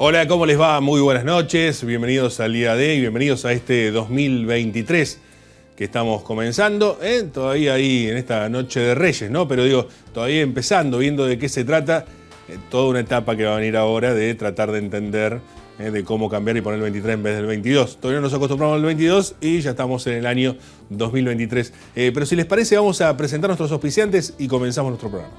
Hola, ¿cómo les va? Muy buenas noches, bienvenidos al día D y bienvenidos a este 2023 que estamos comenzando, todavía ahí en esta noche de Reyes, ¿no? Pero digo, todavía empezando, viendo de qué se trata, toda una etapa que va a venir ahora de tratar de entender de cómo cambiar y poner el 23 en vez del 22. Todavía no nos acostumbramos al 22 y ya estamos en el año 2023. Pero si les parece, vamos a presentar a nuestros auspiciantes y comenzamos nuestro programa.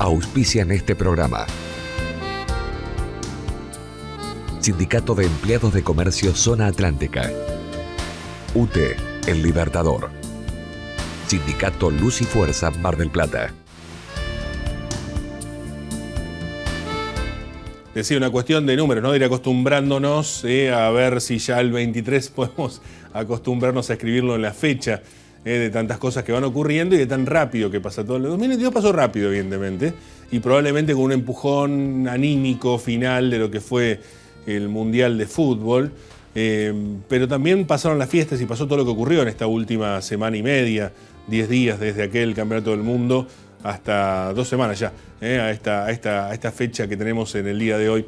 Auspician este programa. Sindicato de Empleados de Comercio Zona Atlántica. UTE, El Libertador. Sindicato Luz y Fuerza, Mar del Plata. Decía, una cuestión de números, ¿no? De ir acostumbrándonos a ver si ya el 23 podemos acostumbrarnos a escribirlo en la fecha. De tantas cosas que van ocurriendo y de tan rápido que pasa todo. El 2022 pasó rápido, evidentemente, y probablemente con un empujón anímico final de lo que fue el Mundial de Fútbol, pero también pasaron las fiestas y pasó todo lo que ocurrió en esta última semana y media, 10 días desde aquel Campeonato del Mundo hasta 2 semanas ya, a esta fecha que tenemos en el día de hoy.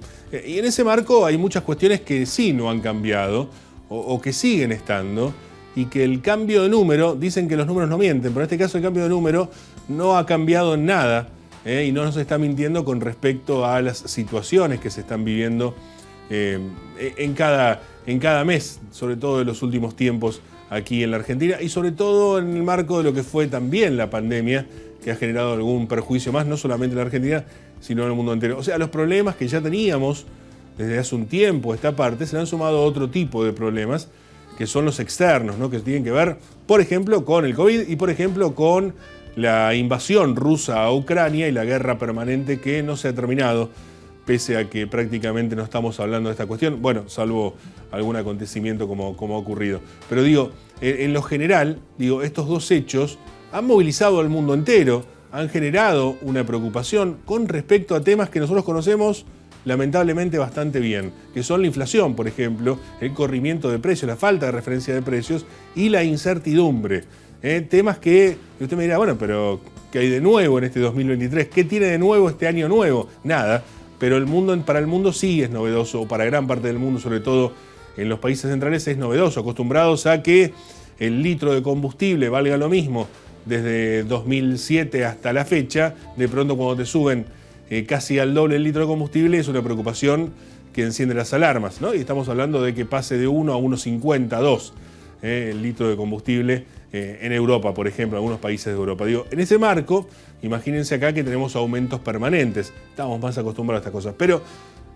Y en ese marco hay muchas cuestiones que sí no han cambiado o que siguen estando, y que el cambio de número, dicen que los números no mienten, pero en este caso el cambio de número no ha cambiado en nada y no nos está mintiendo con respecto a las situaciones que se están viviendo en cada mes, sobre todo en los últimos tiempos aquí en la Argentina y sobre todo en el marco de lo que fue también la pandemia, que ha generado algún perjuicio más, no solamente en la Argentina, sino en el mundo entero. O sea, los problemas que ya teníamos desde hace un tiempo, esta parte, se le han sumado otro tipo de problemas, que son los externos, ¿no? Que tienen que ver, por ejemplo, con el COVID y, por ejemplo, con la invasión rusa a Ucrania y la guerra permanente que no se ha terminado, pese a que prácticamente no estamos hablando de esta cuestión, bueno, salvo algún acontecimiento como ha ocurrido. Pero digo, en lo general, estos dos hechos han movilizado al mundo entero, han generado una preocupación con respecto a temas que nosotros conocemos lamentablemente bastante bien, que son la inflación, por ejemplo, el corrimiento de precios, la falta de referencia de precios y la incertidumbre. Temas que usted me dirá, bueno, pero ¿qué hay de nuevo en este 2023? ¿Qué tiene de nuevo este año nuevo? Nada, pero para el mundo sí es novedoso, o para gran parte del mundo, sobre todo en los países centrales, es novedoso, acostumbrados a que el litro de combustible valga lo mismo desde 2007 hasta la fecha. De pronto, cuando te suben casi al doble el litro de combustible, es una preocupación que enciende las alarmas, ¿no? Y estamos hablando de que pase de 1 a 1,50, 2 el litro de combustible en Europa, por ejemplo, en algunos países de Europa. En ese marco, imagínense acá que tenemos aumentos permanentes. Estamos más acostumbrados a estas cosas, pero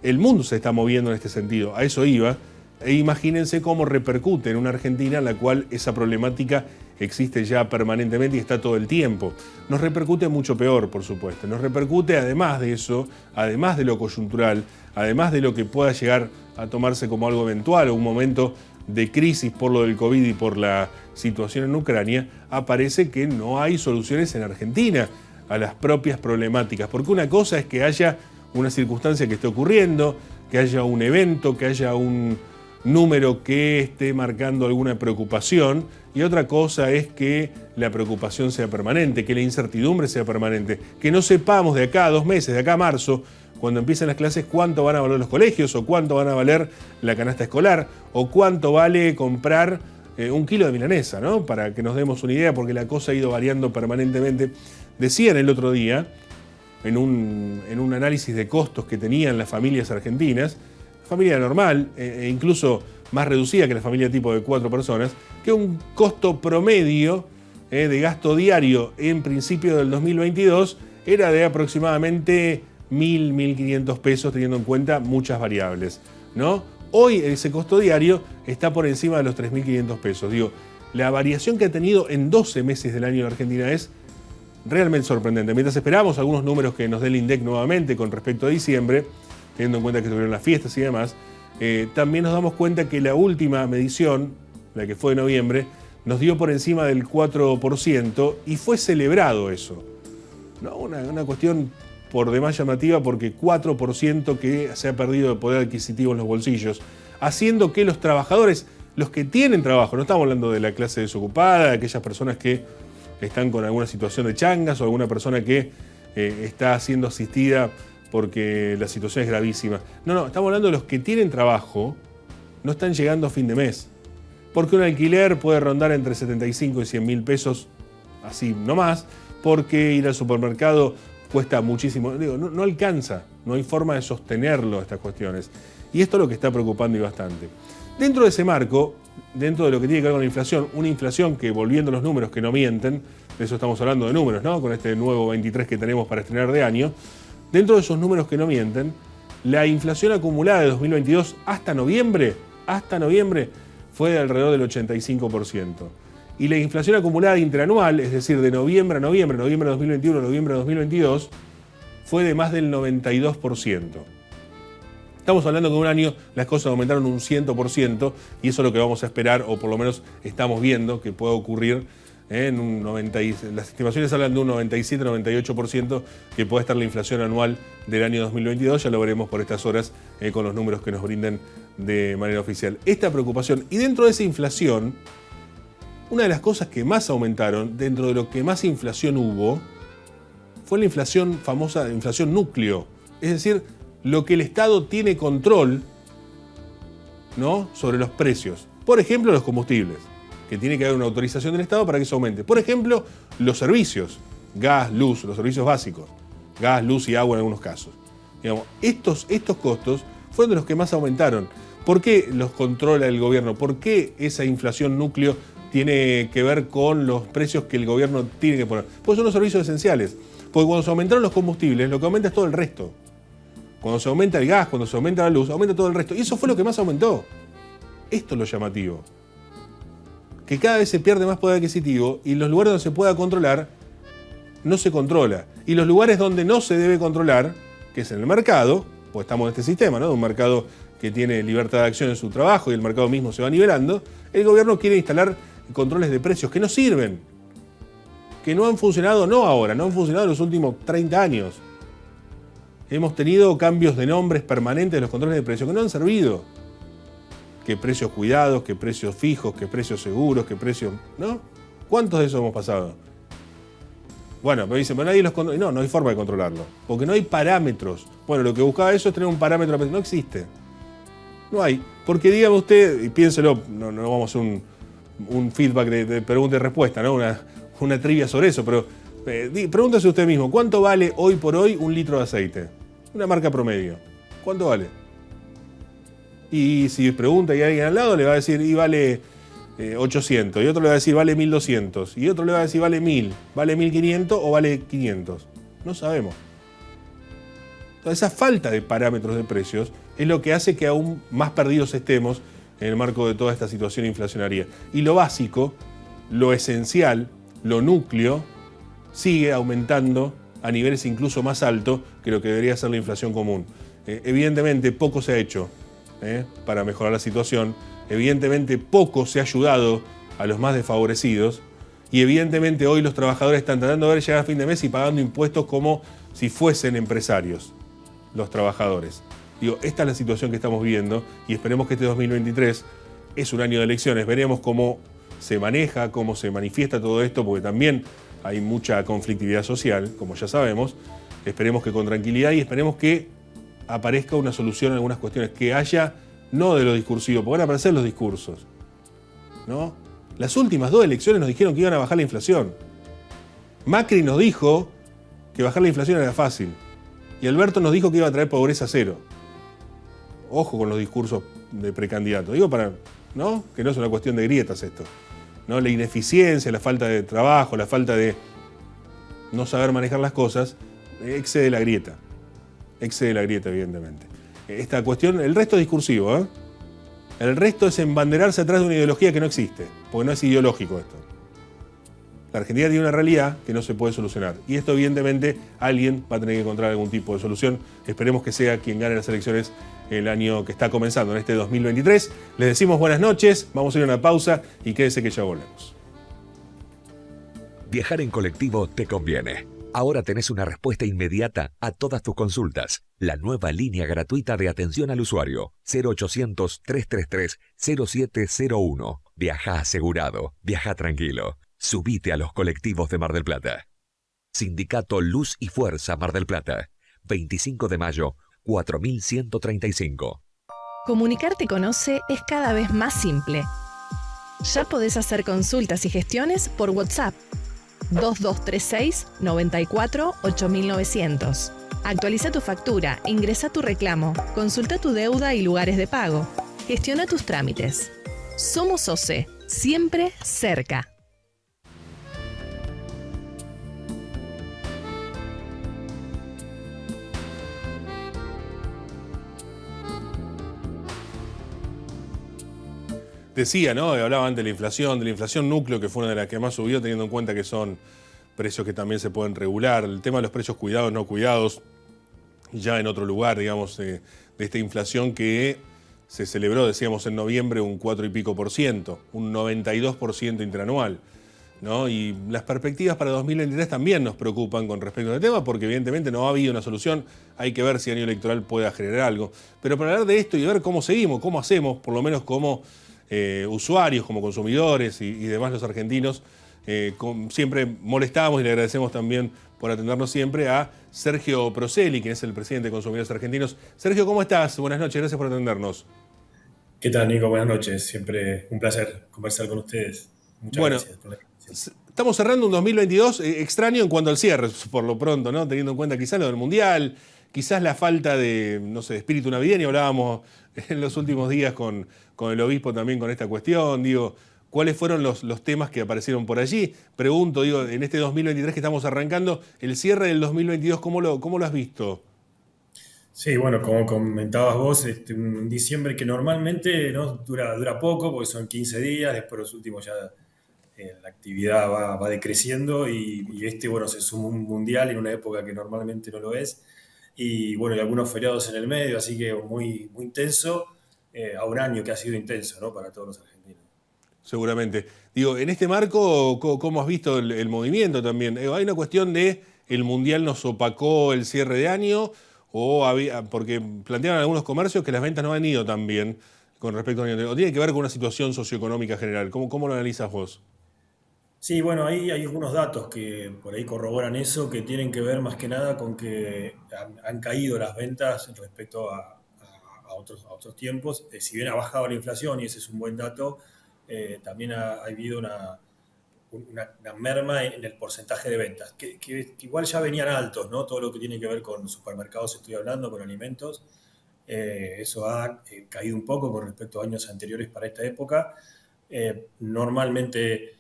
el mundo se está moviendo en este sentido. A eso iba. E imagínense cómo repercute en una Argentina en la cual esa problemática existe ya permanentemente y está todo el tiempo. Nos repercute mucho peor, por supuesto. Nos repercute, además de eso, además de lo coyuntural, además de lo que pueda llegar a tomarse como algo eventual o un momento de crisis por lo del COVID y por la situación en Ucrania, aparece que no hay soluciones en Argentina a las propias problemáticas. Porque una cosa es que haya una circunstancia que esté ocurriendo, que haya un evento, que haya un número que esté marcando alguna preocupación, y otra cosa es que la preocupación sea permanente, que la incertidumbre sea permanente, que no sepamos de acá a 2 meses, de acá a marzo, cuando empiecen las clases, cuánto van a valer los colegios, o cuánto van a valer la canasta escolar, o cuánto vale comprar 1 kilo de milanesa, ¿no? Para que nos demos una idea, porque la cosa ha ido variando permanentemente. Decían el otro día, en un análisis de costos que tenían las familias argentinas, familia normal, e incluso más reducida que la familia tipo de 4 personas, que un costo promedio de gasto diario en principio del 2022 era de aproximadamente 1.500 pesos, teniendo en cuenta muchas variables, ¿no? Hoy ese costo diario está por encima de los 3.500 pesos. La variación que ha tenido en 12 meses del año en Argentina es realmente sorprendente. Mientras esperamos algunos números que nos dé el INDEC nuevamente con respecto a diciembre, teniendo en cuenta que tuvieron las fiestas y demás, también nos damos cuenta que la última medición, la que fue de noviembre, nos dio por encima del 4% y fue celebrado eso. ¿No? Una cuestión por demás llamativa, porque 4% que se ha perdido de poder adquisitivo en los bolsillos, haciendo que los trabajadores, los que tienen trabajo, no estamos hablando de la clase desocupada, de aquellas personas que están con alguna situación de changas o alguna persona que está siendo asistida porque la situación es gravísima. No, estamos hablando de los que tienen trabajo, no están llegando a fin de mes. Porque un alquiler puede rondar entre 75 y 100 mil pesos, así nomás, porque ir al supermercado cuesta muchísimo. Digo, no alcanza, no hay forma de sostenerlo estas cuestiones. Y esto es lo que está preocupando y bastante. Dentro de ese marco, dentro de lo que tiene que ver con la inflación, una inflación que, volviendo a los números que no mienten, de eso estamos hablando de números, ¿no? Con este nuevo 23 que tenemos para estrenar de año, dentro de esos números que no mienten, la inflación acumulada de 2022 hasta noviembre fue de alrededor del 85%. Y la inflación acumulada interanual, es decir, de noviembre a noviembre, noviembre de 2021 a noviembre de 2022, fue de más del 92%. Estamos hablando que en un año las cosas aumentaron un 100% y eso es lo que vamos a esperar, o por lo menos estamos viendo que puede ocurrir en un 90, las estimaciones hablan de un 97-98% que puede estar la inflación anual del año 2022, ya lo veremos por estas horas con los números que nos brinden de manera oficial. Esta preocupación, y dentro de esa inflación, una de las cosas que más aumentaron, dentro de lo que más inflación hubo, fue la inflación famosa, inflación núcleo, es decir, lo que el Estado tiene control, ¿no?, sobre los precios. Por ejemplo, los combustibles, que tiene que haber una autorización del Estado para que eso aumente. Por ejemplo, los servicios, gas, luz, los servicios básicos, gas, luz y agua en algunos casos. Digamos, estos costos fueron de los que más aumentaron. ¿Por qué los controla el gobierno? ¿Por qué esa inflación núcleo tiene que ver con los precios que el gobierno tiene que poner? Pues son los servicios esenciales. Porque cuando se aumentaron los combustibles, lo que aumenta es todo el resto. Cuando se aumenta el gas, cuando se aumenta la luz, aumenta todo el resto. Y eso fue lo que más aumentó. Esto es lo llamativo. Que cada vez se pierde más poder adquisitivo y los lugares donde se pueda controlar, no se controla. Y los lugares donde no se debe controlar, que es en el mercado, pues estamos en este sistema, ¿no?, de un mercado que tiene libertad de acción en su trabajo y el mercado mismo se va nivelando, el gobierno quiere instalar controles de precios que no sirven, que no han funcionado, no ahora, no han funcionado en los últimos 30 años. Hemos tenido cambios de nombres permanentes de los controles de precios que no han servido. ¿Qué precios cuidados, qué precios fijos, qué precios seguros, qué precios...? ¿No? ¿Cuántos de esos hemos pasado? Bueno, me dicen, pero nadie los controla. No hay forma de controlarlo, porque no hay parámetros. Bueno, lo que buscaba eso es tener un parámetro, no existe. No hay. Porque dígame usted, y piénselo, no vamos a hacer un feedback de pregunta y respuesta, ¿no? Una trivia sobre eso, pero pregúntese usted mismo, ¿cuánto vale hoy por hoy un litro de aceite? Una marca promedio. ¿Cuánto vale? Y si pregunta y hay alguien al lado, le va a decir, y vale 800. Y otro le va a decir, vale 1200. Y otro le va a decir, vale 1000. ¿Vale 1500 o vale 500? No sabemos. Entonces, esa falta de parámetros de precios es lo que hace que aún más perdidos estemos en el marco de toda esta situación inflacionaria. Y lo básico, lo esencial, lo núcleo, sigue aumentando a niveles incluso más altos que lo que debería ser la inflación común. Evidentemente, poco se ha hecho para mejorar la situación. Evidentemente, poco se ha ayudado a los más desfavorecidos. Y evidentemente, hoy los trabajadores están tratando de ver llegar a fin de mes y pagando impuestos como si fuesen empresarios, los trabajadores. Digo, esta es la situación que estamos viviendo y esperemos que este 2023 es un año de elecciones. Veremos cómo se maneja, cómo se manifiesta todo esto, porque también hay mucha conflictividad social, como ya sabemos. Esperemos que con tranquilidad y esperemos que aparezca una solución a algunas cuestiones, que haya, no de lo discursivo, porque van a aparecer los discursos, ¿no? Las últimas 2 elecciones nos dijeron que iban a bajar la inflación. Macri nos dijo que bajar la inflación era fácil. Y Alberto nos dijo que iba a traer pobreza cero. Ojo con los discursos de precandidato. Digo para, ¿no?, que no es una cuestión de grietas esto, ¿no? La ineficiencia, la falta de trabajo, la falta de no saber manejar las cosas, excede la grieta. Excede la grieta, evidentemente. Esta cuestión, el resto es discursivo, ¿eh? El resto es embanderarse atrás de una ideología que no existe, porque no es ideológico esto. La Argentina tiene una realidad que no se puede solucionar. Y esto, evidentemente, alguien va a tener que encontrar algún tipo de solución. Esperemos que sea quien gane las elecciones el año que está comenzando, en este 2023. Les decimos buenas noches, vamos a ir a una pausa y quédese que ya volvemos. Viajar en colectivo te conviene. Ahora tenés una respuesta inmediata a todas tus consultas. La nueva línea gratuita de atención al usuario, 0800-333-0701. Viaja asegurado, viaja tranquilo. Subite a los colectivos de Mar del Plata. Sindicato Luz y Fuerza Mar del Plata. 25 de mayo, 4135. Comunicarte con OCE es cada vez más simple. Ya podés hacer consultas y gestiones por WhatsApp 2236 94 8900. Actualiza tu factura, ingresa tu reclamo, consulta tu deuda y lugares de pago. Gestiona tus trámites. Somos OCE, siempre cerca. Decía, ¿no? Hablaba antes de la inflación núcleo, que fue una de las que más subió, teniendo en cuenta que son precios que también se pueden regular. El tema de los precios cuidados, no cuidados, ya en otro lugar, digamos, de esta inflación que se celebró, decíamos, en noviembre un 4 y pico por ciento, un 92% interanual, ¿no? Y las perspectivas para 2023 también nos preocupan con respecto al tema, porque evidentemente no ha habido una solución. Hay que ver si el año electoral pueda generar algo. Pero para hablar de esto y ver cómo seguimos, cómo hacemos, por lo menos como usuarios, como consumidores y demás los argentinos, siempre molestamos y le agradecemos también por atendernos siempre a Sergio Proselli, quien es el presidente de Consumidores Argentinos. Sergio, ¿cómo estás? Buenas noches, gracias por atendernos. ¿Qué tal, Nico? Buenas noches. Siempre un placer conversar con ustedes. Muchas gracias por la invitación. Estamos cerrando un 2022 extraño en cuanto al cierre, por lo pronto, ¿no? Teniendo en cuenta quizás lo del Mundial, quizás la falta de, no sé, de espíritu navideño. Hablábamos en los últimos días con el obispo también con esta cuestión. Digo, ¿cuáles fueron los temas que aparecieron por allí? Pregunto, digo, en este 2023 que estamos arrancando, el cierre del 2022, ¿cómo lo has visto? Sí, bueno, como comentabas vos, un diciembre que normalmente no dura poco, porque son 15 días, después los últimos ya la actividad va decreciendo y bueno, se suma un mundial en una época que normalmente no lo es. Y bueno, y algunos feriados en el medio, así que muy, muy intenso, a un año que ha sido intenso, ¿no? Para todos los argentinos. Seguramente. Digo, en este marco, ¿cómo has visto el movimiento también? ¿Hay una cuestión de el Mundial nos opacó el cierre de año? Porque planteaban algunos comercios que las ventas no han ido tan bien con respecto al año anterior. ¿O tiene que ver con una situación socioeconómica general? ¿Cómo lo analizas vos? Sí, bueno, ahí hay algunos datos que por ahí corroboran eso, que tienen que ver más que nada con que han caído las ventas respecto a otros tiempos. Si bien ha bajado la inflación, y ese es un buen dato, también ha habido una merma en el porcentaje de ventas, que igual ya venían altos, ¿no? Todo lo que tiene que ver con supermercados, estoy hablando, con alimentos. Eso ha caído un poco con respecto a años anteriores para esta época. Normalmente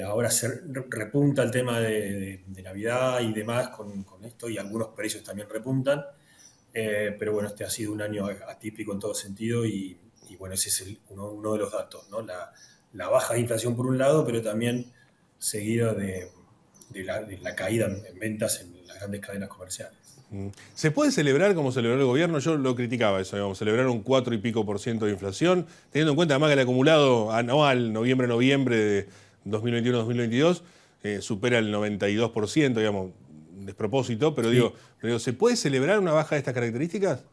ahora se repunta el tema de Navidad y demás con esto, y algunos precios también repuntan. Pero bueno, este ha sido un año atípico en todo sentido y bueno, ese es uno de los datos, ¿no? La baja de inflación por un lado, pero también seguida de la caída en ventas en las grandes cadenas comerciales. ¿Se puede celebrar como celebró el gobierno? Yo lo criticaba eso, digamos, celebrar un 4 y pico por ciento de inflación, teniendo en cuenta además que el acumulado anual, noviembre-noviembre de 2021-2022, supera el 92%, digamos, despropósito, pero Sí. digo, ¿se puede celebrar una baja de estas características?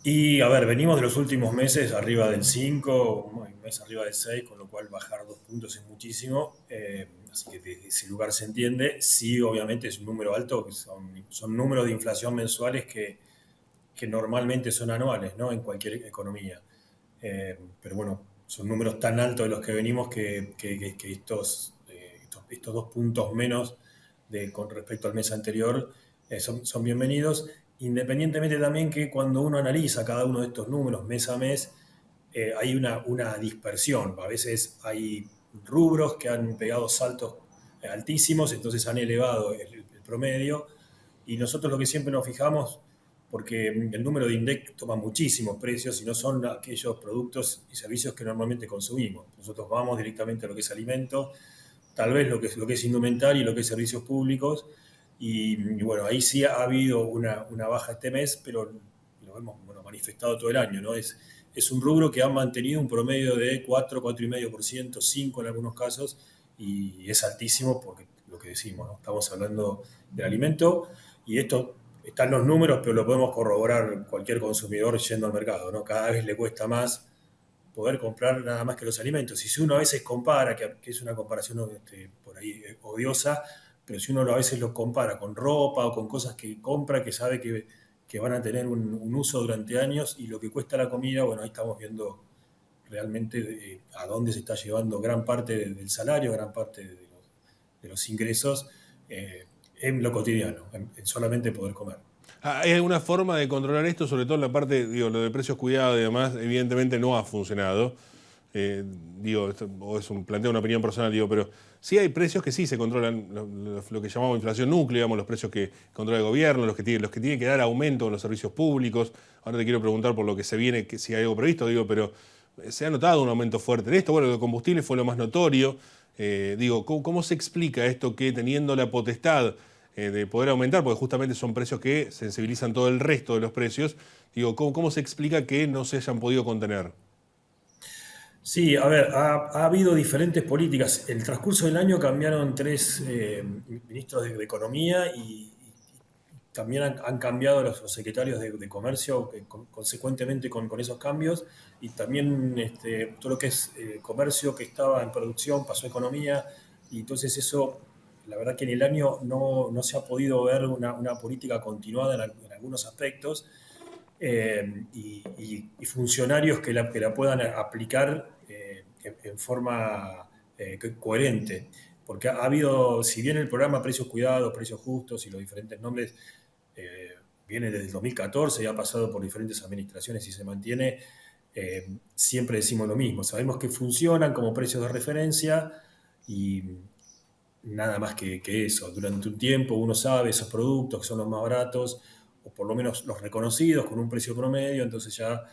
Y a ver, venimos de los últimos meses arriba del 5, un mes arriba del 6, con lo cual bajar 2 puntos es muchísimo. Así que desde ese lugar se entiende. Sí, obviamente es un número alto, que son números de inflación mensuales que normalmente son anuales, ¿no? En cualquier economía. Pero bueno, son números tan altos de los que venimos que estos 2 puntos menos con respecto al mes anterior son bienvenidos. Independientemente también que cuando uno analiza cada uno de estos números mes a mes, hay una dispersión. A veces hay rubros que han pegado saltos altísimos, entonces han elevado el promedio. Y nosotros lo que siempre nos fijamos, porque el número de INDEC toma muchísimos precios y no son aquellos productos y servicios que normalmente consumimos. Nosotros vamos directamente a lo que es alimento, tal vez lo que es indumentaria y lo que es servicios públicos. Y bueno, ahí sí ha habido una baja este mes, pero lo hemos manifestado todo el año, ¿no? Es un rubro que ha mantenido un promedio de 4,5%, 5% en algunos casos, y es altísimo porque lo que decimos, ¿no? Estamos hablando del alimento, y esto está en los números, pero lo podemos corroborar cualquier consumidor yendo al mercado, ¿no? Cada vez le cuesta más poder comprar nada más que los alimentos. Y si uno a veces compara, que es una comparación por ahí odiosa, pero si uno a veces lo compara con ropa o con cosas que compra, que sabe que van a tener un uso durante años, y lo que cuesta la comida, bueno, ahí estamos viendo realmente a dónde se está llevando gran parte del salario, gran parte de los ingresos en lo cotidiano, en solamente poder comer. ¿Hay alguna forma de controlar esto? Sobre todo en la parte, digo, lo de precios cuidados y demás, evidentemente no ha funcionado. Digo, o es un planteo, una opinión personal, digo, pero sí hay precios que sí se controlan, lo que llamamos inflación núcleo, digamos, los precios que controla el gobierno, los que tienen que dar aumento en los servicios públicos. Ahora te quiero preguntar por lo que se viene, que si hay algo previsto, digo, pero se ha notado un aumento fuerte en esto. Bueno, lo de combustible fue lo más notorio. Digo, ¿cómo se explica esto que teniendo la potestad de poder aumentar, porque justamente son precios que sensibilizan todo el resto de los precios, digo, ¿cómo se explica que no se hayan podido contener? Sí, a ver, ha habido diferentes políticas. El transcurso del año cambiaron tres ministros de Economía, y también han cambiado los secretarios de Comercio consecuentemente con esos cambios, y también todo lo que es comercio que estaba en producción pasó a Economía, y entonces eso, la verdad que en el año no se ha podido ver una política continuada en algunos aspectos, y funcionarios que la puedan aplicar en forma coherente. Porque ha habido, si bien el programa Precios Cuidados, Precios Justos y los diferentes nombres eh, viene desde el 2014 y ha pasado por diferentes administraciones y se mantiene, siempre decimos lo mismo. Sabemos que funcionan como precios de referencia y nada más que eso. Durante un tiempo uno sabe esos productos que son los más baratos, o por lo menos los reconocidos con un precio promedio, entonces ya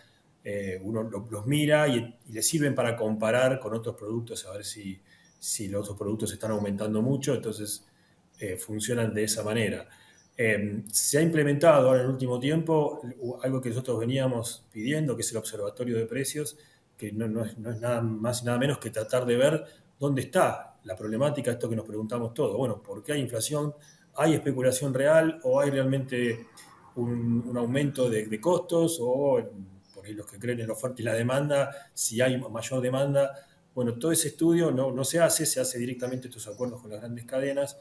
uno los mira y le sirven para comparar con otros productos, a ver si los otros productos están aumentando mucho, entonces funcionan de esa manera. Se ha implementado ahora en el último tiempo algo que nosotros veníamos pidiendo, que es el observatorio de precios, que no es nada más y nada menos que tratar de ver dónde está la problemática, esto que nos preguntamos todos. Bueno, ¿por qué hay inflación? ¿Hay especulación real o hay realmente un aumento de costos? O por ahí los que creen en la oferta y la demanda, si hay mayor demanda. Bueno, todo ese estudio no se hace directamente estos acuerdos con las grandes cadenas.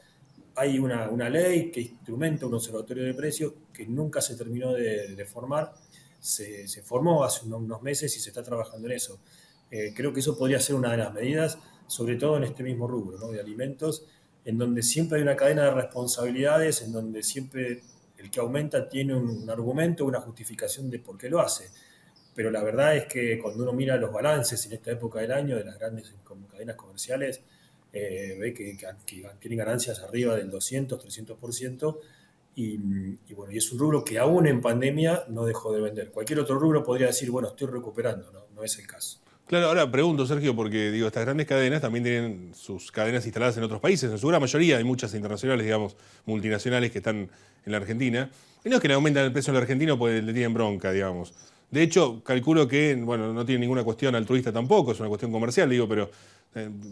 Hay una ley que instrumenta un observatorio de precios que nunca se terminó de formar. Se formó hace unos meses y se está trabajando en eso. Creo que eso podría ser una de las medidas, sobre todo en este mismo rubro, ¿no? De alimentos, en donde siempre hay una cadena de responsabilidades, en donde siempre el que aumenta tiene un argumento, una justificación de por qué lo hace. Pero la verdad es que cuando uno mira los balances en esta época del año de las grandes cadenas comerciales, ve que tienen ganancias arriba del 200-300%, y bueno, y es un rubro que aún en pandemia no dejó de vender. Cualquier otro rubro podría decir, bueno, estoy recuperando, no es el caso. Claro, ahora pregunto, Sergio, porque digo, estas grandes cadenas también tienen sus cadenas instaladas en otros países, en su gran mayoría hay muchas internacionales, digamos, multinacionales que están en la Argentina. Y no es que le aumentan el precio al argentino porque le tienen bronca, digamos. De hecho, calculo que, bueno, no tiene ninguna cuestión altruista tampoco, es una cuestión comercial, digo, pero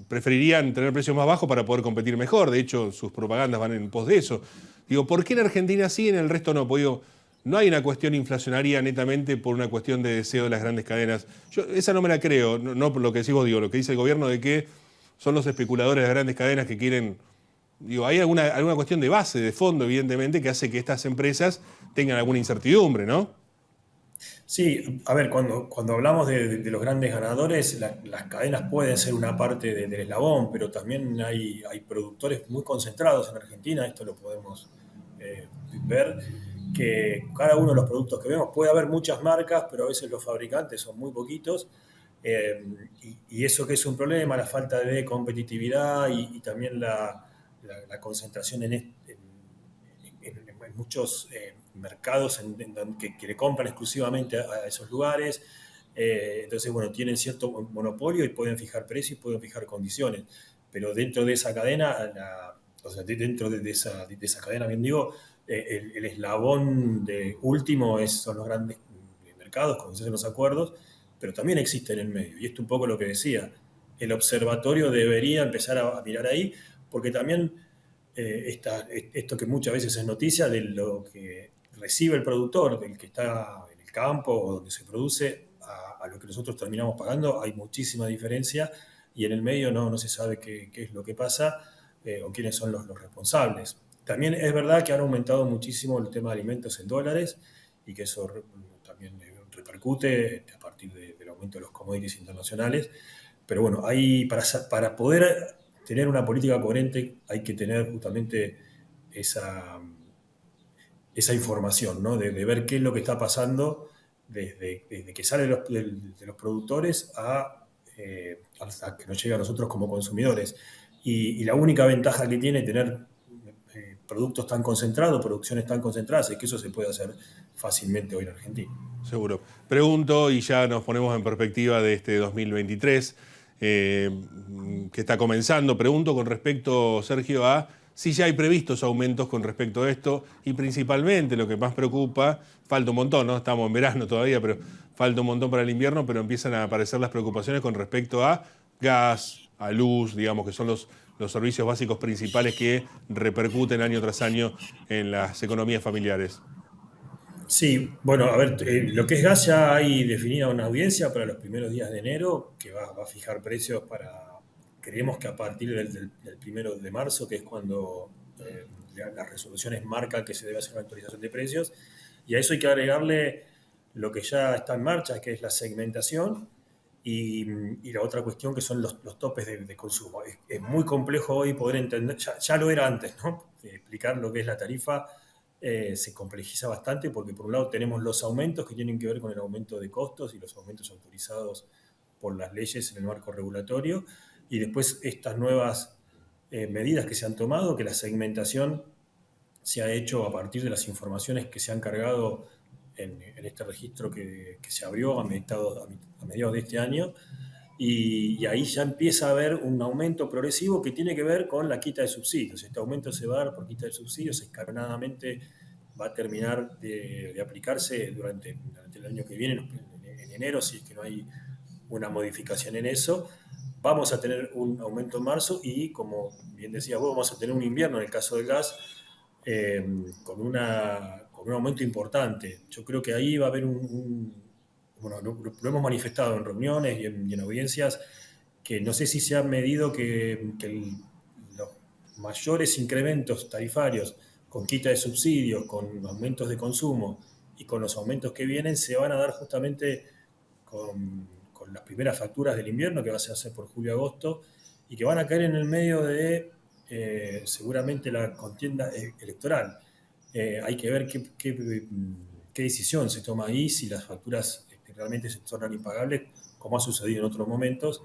preferirían tener precios más bajos para poder competir mejor. De hecho, sus propagandas van en pos de eso. Digo, ¿por qué en Argentina sí, en el resto no? Pues digo, no hay una cuestión inflacionaria netamente por una cuestión de deseo de las grandes cadenas. Yo esa no me la creo, no por lo que decís vos, digo, lo que dice el gobierno de que son los especuladores de las grandes cadenas que quieren. Digo, hay alguna cuestión de base, de fondo, evidentemente, que hace que estas empresas tengan alguna incertidumbre, ¿no? Sí, a ver, cuando hablamos de los grandes ganadores, las cadenas pueden ser una parte del eslabón, pero también hay productores muy concentrados en Argentina, esto lo podemos ver, que cada uno de los productos que vemos, puede haber muchas marcas, pero a veces los fabricantes son muy poquitos, eh, y eso que es un problema, la falta de competitividad y también la concentración en muchos mercados que le compran exclusivamente a esos lugares. Entonces, bueno, tienen cierto monopolio y pueden fijar precios y pueden fijar condiciones. Pero dentro de esa cadena, o sea, dentro de esa cadena, bien digo, el eslabón último son los grandes mercados, como se hacen los acuerdos, pero también existe en el medio. Y esto un poco lo que decía, el observatorio debería empezar a mirar ahí, porque también esto que muchas veces es noticia de lo que recibe el productor, del que está en el campo o donde se produce, a lo que nosotros terminamos pagando, hay muchísima diferencia y en el medio no se sabe qué es lo que pasa o quiénes son los responsables. También es verdad que han aumentado muchísimo el tema de alimentos en dólares y que eso también repercute a partir del aumento de los commodities internacionales. Pero bueno, para poder tener una política coherente hay que tener justamente esa información, ¿no? De ver qué es lo que está pasando desde que sale de los productores hasta que nos llega a nosotros como consumidores. Y la única ventaja que tiene tener productos tan concentrados, producciones tan concentradas, es que eso se puede hacer fácilmente hoy en Argentina. Seguro. Pregunto, y ya nos ponemos en perspectiva de este 2023, que está comenzando. Pregunto con respecto, Sergio, a si ya hay previstos aumentos con respecto a esto, y principalmente lo que más preocupa, falta un montón, ¿no? Estamos en verano todavía, pero falta un montón para el invierno, pero empiezan a aparecer las preocupaciones con respecto a gas, a luz, digamos, que son los servicios básicos principales que repercuten año tras año en las economías familiares. Sí, bueno, a ver, lo que es gas ya hay definida una audiencia para los primeros días de enero que va a fijar precios creemos que a partir del 1 de marzo, que es cuando las resoluciones marcan que se debe hacer una actualización de precios, y a eso hay que agregarle lo que ya está en marcha, que es la segmentación, y la otra cuestión que son los topes de consumo. Es muy complejo hoy poder entender, ya lo era antes, ¿no? Explicar lo que es la tarifa se complejiza bastante porque por un lado tenemos los aumentos que tienen que ver con el aumento de costos y los aumentos autorizados por las leyes en el marco regulatorio, y después estas nuevas medidas que se han tomado, que la segmentación se ha hecho a partir de las informaciones que se han cargado en este registro que se abrió a mediados de este año, y ahí ya empieza a haber un aumento progresivo que tiene que ver con la quita de subsidios. Este aumento se va a dar por quita de subsidios, escalonadamente va a terminar de aplicarse durante el año que viene, en enero, si es que no hay una modificación en eso. Vamos a tener un aumento en marzo y, como bien decías vos, vamos a tener un invierno en el caso del gas con un aumento importante. Yo creo que ahí va a haber bueno, lo hemos manifestado en reuniones y en audiencias, que no sé si se ha medido que los mayores incrementos tarifarios con quita de subsidios, con aumentos de consumo y con los aumentos que vienen se van a dar justamente con las primeras facturas del invierno, que va a ser por julio-agosto, y que van a caer en el medio de seguramente la contienda electoral. Hay que ver qué decisión se toma ahí, si las facturas realmente se tornan impagables, como ha sucedido en otros momentos,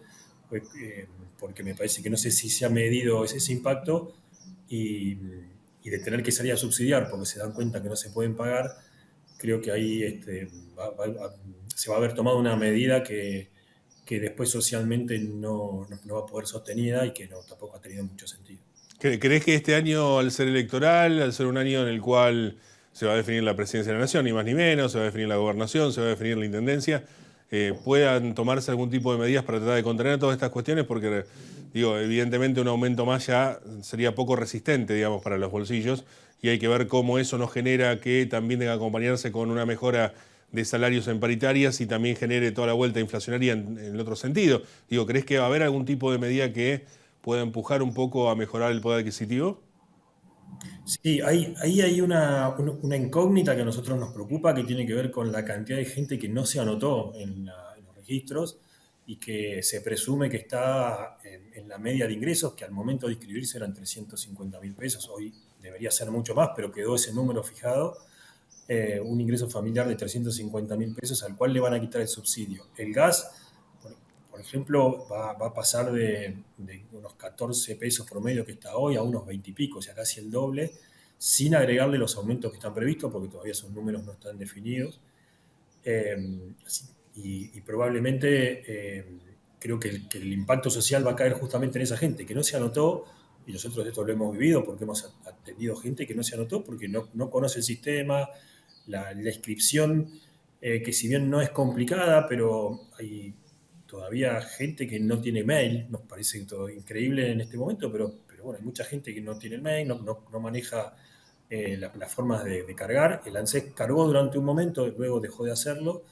porque me parece que no sé si se ha medido ese impacto y de tener que salir a subsidiar porque se dan cuenta que no se pueden pagar. Creo que ahí se va a haber tomado una medida que después socialmente no va a poder sostenida y que tampoco ha tenido mucho sentido. ¿Crees que este año, al ser electoral, al ser un año en el cual se va a definir la presidencia de la Nación, ni más ni menos, se va a definir la gobernación, se va a definir la intendencia, puedan tomarse algún tipo de medidas para tratar de contener todas estas cuestiones? Porque, digo, evidentemente un aumento más ya sería poco resistente, digamos, para los bolsillos, y hay que ver cómo eso no genera que también tenga que acompañarse con una mejora de salarios en paritarias y también genere toda la vuelta inflacionaria en el otro sentido. Digo, ¿crees que va a haber algún tipo de medida que pueda empujar un poco a mejorar el poder adquisitivo? Sí, ahí hay una incógnita que a nosotros nos preocupa, que tiene que ver con la cantidad de gente que no se anotó en los registros y que se presume que está en la media de ingresos, que al momento de inscribirse eran 350.000 pesos. Hoy debería ser mucho más, pero quedó ese número fijado. Un ingreso familiar de 350.000 pesos al cual le van a quitar el subsidio. El gas, por ejemplo, va a pasar de unos 14 pesos promedio que está hoy a unos 20 y pico, o sea, casi el doble, sin agregarle los aumentos que están previstos, porque todavía esos números no están definidos. Y probablemente creo que el impacto social va a caer justamente en esa gente que no se anotó, y nosotros esto lo hemos vivido porque hemos atendido gente que no se anotó porque no conoce el sistema, la inscripción, que si bien no es complicada, pero hay todavía gente que no tiene mail. Nos parece todo increíble en este momento, pero pero bueno, hay mucha gente que no tiene el mail, no maneja las formas de cargar. El ANSES cargó durante un momento, luego dejó de hacerlo,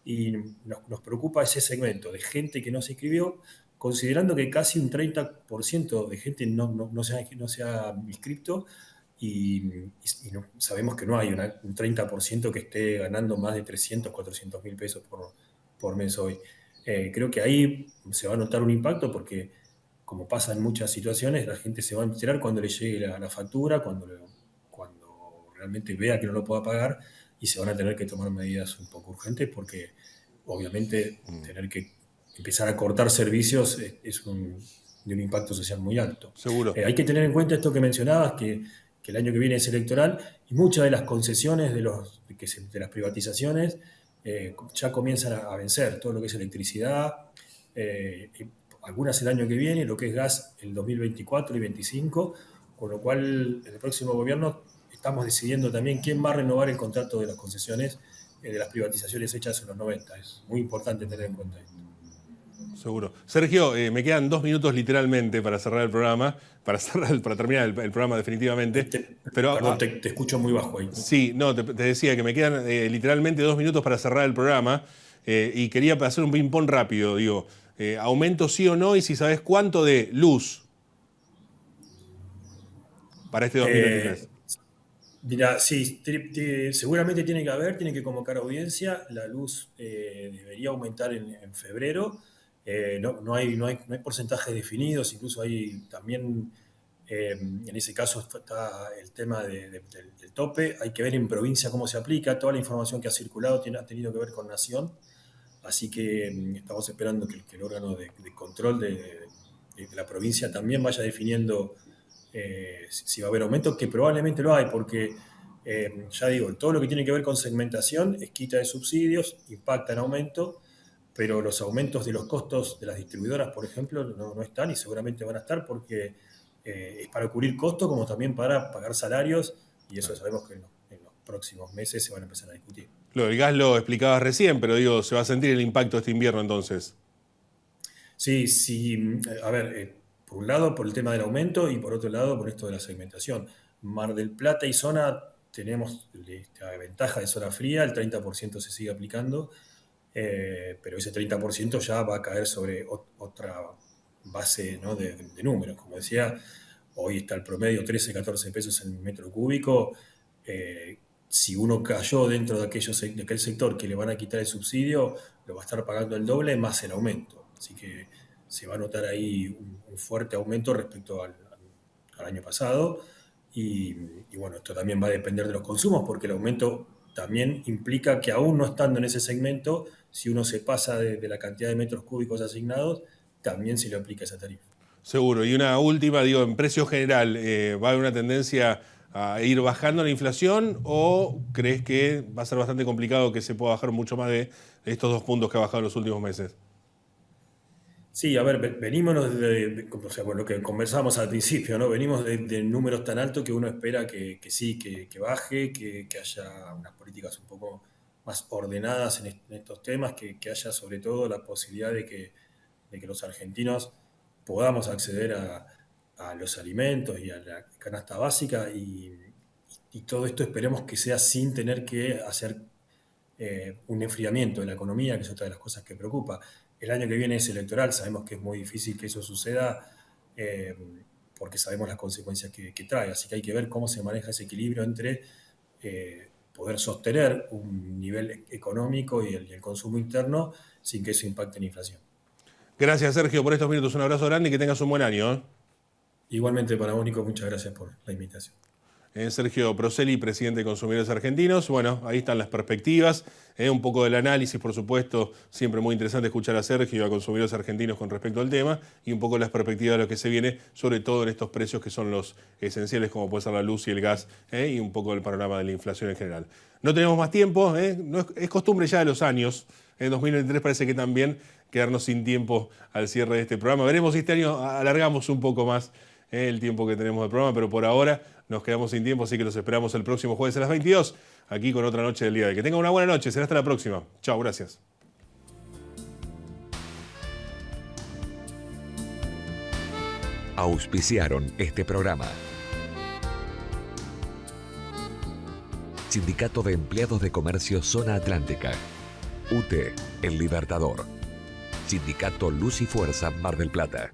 y nos preocupa ese segmento de gente que no se inscribió, considerando que casi un 30% de gente no se ha inscrito, y sabemos que no hay un 30% que esté ganando más de 300, 400 mil pesos por mes hoy. Creo que ahí se va a notar un impacto porque, como pasa en muchas situaciones, la gente se va a enterar cuando le llegue la factura, cuando realmente vea que no lo pueda pagar, y se van a tener que tomar medidas un poco urgentes porque obviamente tener que empezar a cortar servicios es de un impacto social muy alto. Seguro. Hay que tener en cuenta esto que mencionabas, que el año que viene es electoral y muchas de las concesiones de las privatizaciones ya comienzan a vencer, todo lo que es electricidad, algunas el año que viene, lo que es gas el 2024 y 2025, con lo cual en el próximo gobierno estamos decidiendo también quién va a renovar el contrato de las concesiones de las privatizaciones hechas en los 90. Es muy importante tener en cuenta esto. Seguro. Sergio, me quedan 2 minutos literalmente para cerrar el programa, para terminar el programa definitivamente. Perdón, te escucho muy bajo ahí. Sí, no, te decía que me quedan literalmente 2 minutos para cerrar el programa y quería hacer un ping-pong rápido. Digo, ¿aumento sí o no? Y si sabes cuánto de luz para este 2023. Mira, sí, seguramente tiene que convocar audiencia. La luz debería aumentar en febrero. No hay porcentajes definidos, incluso hay también, en ese caso está el tema del tope. Hay que ver en provincia cómo se aplica. Toda la información que ha circulado ha tenido que ver con Nación, así que estamos esperando que el órgano de control de la provincia también vaya definiendo si va a haber aumento, que probablemente lo hay, porque ya digo, todo lo que tiene que ver con segmentación es quita de subsidios, impacta en aumento, pero los aumentos de los costos de las distribuidoras, por ejemplo, no están, y seguramente van a estar porque es para cubrir costos como también para pagar salarios, y eso sabemos que en los próximos meses se van a empezar a discutir. Lo del gas lo explicabas recién, pero digo, ¿se va a sentir el impacto este invierno entonces? Sí, a ver, por un lado por el tema del aumento y por otro lado por esto de la segmentación. Mar del Plata y zona tenemos esta ventaja de zona fría, el 30% se sigue aplicando, pero ese 30% ya va a caer sobre otra base, ¿no?, de números. Como decía, hoy está el promedio 13, 14 pesos en metro cúbico. Si uno cayó dentro de aquel sector que le van a quitar el subsidio, lo va a estar pagando el doble más el aumento. Así que se va a notar ahí un fuerte aumento respecto al año pasado. Y bueno, esto también va a depender de los consumos, porque el aumento también implica que, aún no estando en ese segmento, si uno se pasa de la cantidad de metros cúbicos asignados, también se le aplica esa tarifa. Seguro. Y una última, digo, en precio general, ¿va a haber una tendencia a ir bajando la inflación o crees que va a ser bastante complicado que se pueda bajar mucho más de estos 2 puntos que ha bajado en los últimos meses? Sí, a ver, venimos o sea, lo que conversamos al principio, ¿no? Venimos de números tan altos que uno espera que sí, que baje, que haya unas políticas un poco más ordenadas en estos temas, que haya sobre todo la posibilidad de que los argentinos podamos acceder a los alimentos y a la canasta básica, y todo esto esperemos que sea sin tener que hacer un enfriamiento de la economía, que es otra de las cosas que preocupa. El año que viene es electoral, sabemos que es muy difícil que eso suceda porque sabemos las consecuencias que trae, así que hay que ver cómo se maneja ese equilibrio entre poder sostener un nivel económico y el consumo interno sin que eso impacte en la inflación. Gracias, Sergio, por estos minutos. Un abrazo grande y que tengas un buen año, ¿eh? Igualmente para vos, Nico, muchas gracias por la invitación. Sergio Proselli, presidente de Consumidores Argentinos. Bueno, ahí están las perspectivas, un poco del análisis, por supuesto. Siempre muy interesante escuchar a Sergio y a Consumidores Argentinos con respecto al tema, y un poco las perspectivas de lo que se viene, sobre todo en estos precios que son los esenciales, como puede ser la luz y el gas, y un poco el panorama de la inflación en general. No tenemos más tiempo, no es costumbre ya de los años. En 2023 parece que también quedarnos sin tiempo al cierre de este programa. Veremos si este año alargamos un poco más el tiempo que tenemos de programa, pero por ahora nos quedamos sin tiempo, así que los esperamos el próximo jueves a las 22, aquí con otra noche del día de. Que tengan una buena noche, será hasta la próxima. Chao, gracias. Auspiciaron este programa. Sindicato de Empleados de Comercio Zona Atlántica. UTE, El Libertador. Sindicato Luz y Fuerza Mar del Plata.